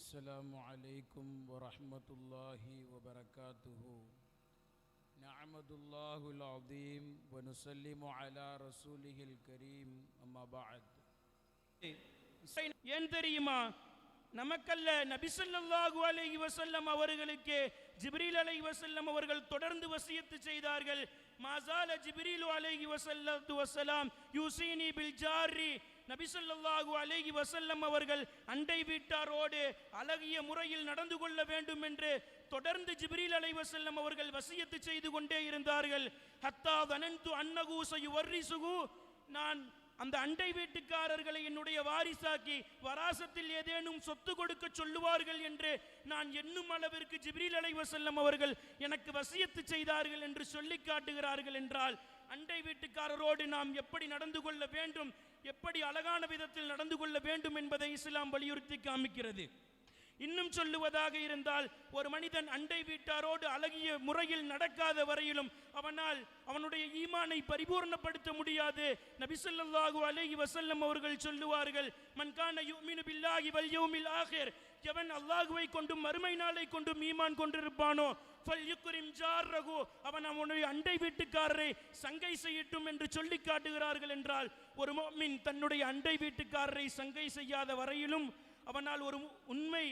السلام عليكم ورحمة الله وبركاته. نعمد الله العظيم ونسلم على رسوله الكريم أما بعد. ஏன் தெரியுமா? நமக்கல்ல, நபி ஸல்லல்லாஹு அலைஹி வஸல்லம் அவர்களுக்கு ஜிப்ரீல் அலைஹி வஸல்லம் அவர்கள் தொடர்ந்து வசியத்து செய்தார்கள். மாஸால ஜிப்ரீல் அலைஹி வஸல்லம் யூசினி பில் ஜாரி. நபி ஸல்லல்லாஹு அலைஹி வஸல்லம் அவர்கள் அண்டை வீட்டாரோடு அழகிய முறையில் நடந்து கொள்ள வேண்டும் என்று தொடர்ந்து ஜிப்ரீல் அலைஹி வஸல்லம் அவர்கள் வசியத்து செய்து கொண்டே இருந்தார்கள். ஹத்தா தனன்து அன்னஹு சயுவர்ரிசுஹு, நான் அந்த அண்டை வீட்டுக்காரர்களை என்னுடைய வாரிசாக்கி வராசத்தில் ஏதேனும் சொத்து கொடுக்க சொல்லுவார்கள் என்று நான் எண்ணும் அளவிற்கு ஜிப்ரீல் அலைஹி வஸல்லம் அவர்கள் எனக்கு வசியத்து செய்தார்கள் என்று சொல்லி காட்டுகிறார்கள். என்றால் அண்டை வீட்டுக்காரரோடு நாம் எப்படி நடந்து கொள்ள வேண்டும், எப்படி அழகான விதத்தில் நடந்து கொள்ள வேண்டும் என்பதை இஸ்லாம் வலியுறுத்தி காமிக்கிறது. இன்னும் சொல்லுவதாக இருந்தால், ஒரு மனிதன் அண்டை வீட்டாரோடு அழகிய முறையில் நடக்காத வரையிலும் அவனுடைய ஈமானை பரிபூர்ணப்படுத்த முடியாது. நபி ஸல்லல்லாஹு அலைஹி வஸல்லம் அவர்கள் சொல்லுவார்கள், மன் கான யுமினு பில்லாஹி வல் யௌமில் ஆகிர், எவன் அல்லாஹ்வை கொண்டும் மறுமை நாளை கொண்டும் ஈமான் கொண்டிருப்பானோ ஃபல்யுக்ரிம் ஜாரஹு, அவனுடைய அண்டை வீட்டுக்காரரை சங்கை செய்யட்டும் என்று சொல்லி காட்டுகிறார்கள். என்றால் ஒரு முஃமின் தன்னுடைய அண்டை வீட்டுக்காரரை சங்கை செய்யாத வரையிலும் அவனால் ஒரு உண்மை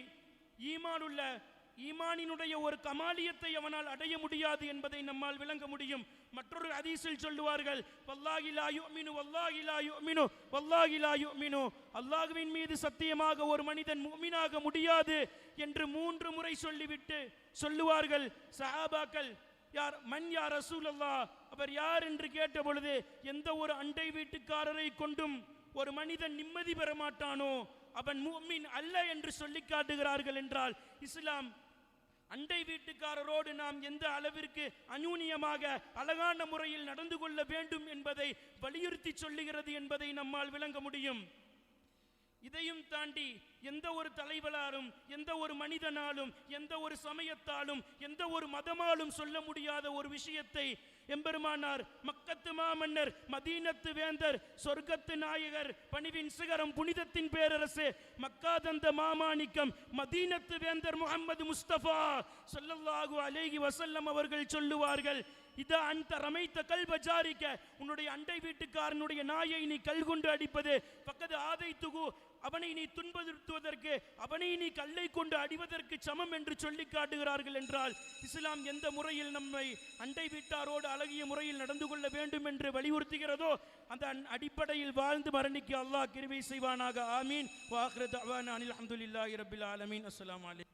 ஈமானினுடைய ஒரு கமாலியத்தை அவனால் அடைய முடியாது என்பதை நம்மால் விளங்க முடியும். மற்றொரு ஹதீஸில் சொல்லுவார்கள், வல்லாஹி லா யுமினு வல்லாஹி லா யுமினு வல்லாஹி லா யுமினு, அல்லாஹ்வின் மீது சத்தியமாக ஒரு மனிதன் முஃமினாக முடியாது என்று 3 முறை சொல்லிவிட்டு சொல்லுவார்கள் சஹாபாக்கள், யார் மன் யா ரசூலல்லாஹ், அவர் யார் என்று கேட்ட பொழுது, எந்த ஒரு அண்டை வீட்டுக்காரரை கொண்டும் ஒரு மனிதன் நிம்மதி பெற மாட்டானோ அவன் முஃமின் அல்ல என்று சொல்லி காட்டுகிறார்கள். என்றால் இஸ்லாம் அண்டை வீட்டுக்காரரோடு நாம் எந்த அளவிற்கு அந்யூன்யமாக அழகான முறையில் நடந்து கொள்ள வேண்டும் என்பதை வலியுறுத்தி சொல்லுகிறது என்பதை நம்மால் விளங்க முடியும். இதையும் தாண்டி எந்த ஒரு தலைவராலும், எந்த ஒரு மனிதனாலும், எந்த ஒரு சமயத்தாலும், எந்த ஒரு மதமாலும் சொல்ல முடியாத ஒரு விஷயத்தை எம்பெருமானார் மக்கத்து மாமன்னர், மதீனத்து வேந்தர், சொர்க்கத்து நாயகர், பணிவின் சிகரம், புனிதத்தின் பேரரசு, மக்காதந்த மாமாணிக்கம், மதீனத்து வேந்தர் முஹம்மது முஸ்தபா ஸல்லல்லாஹு அலைஹி வஸல்லம் அவர்கள் சொல்லுவார்கள், இதா அந்த ரமைத்த கல்ப ஜாரிக்க, உன்னுடைய அண்டை வீட்டுக்காரனுடைய நாயை நீ கல் கொண்டு அடிப்பது, பக்கத்து ஆதை துகு, அவனை நீ துன்புறுத்துவதற்கு, அவனை நீ கல்லை கொண்டு அடிவதற்கு சமம் என்று சொல்லி காட்டுகிறார்கள். என்றால் இஸ்லாம் எந்த முறையில் நம்மை அண்டை வீட்டாரோடு அழகிய முறையில் நடந்து கொள்ள வேண்டும் என்று வலியுறுத்துகிறதோ அந்த அடிப்படையில் வாழ்ந்து மரணிக்க அல்லாஹ் கிருபை செய்வானாக. ஆமீன். வ ஆகிரு தஅவானா அனில் ஹம்துலில்லாஹி ரப்பில் ஆலமீன். அஸ்ஸலாமு அலைக்கும்.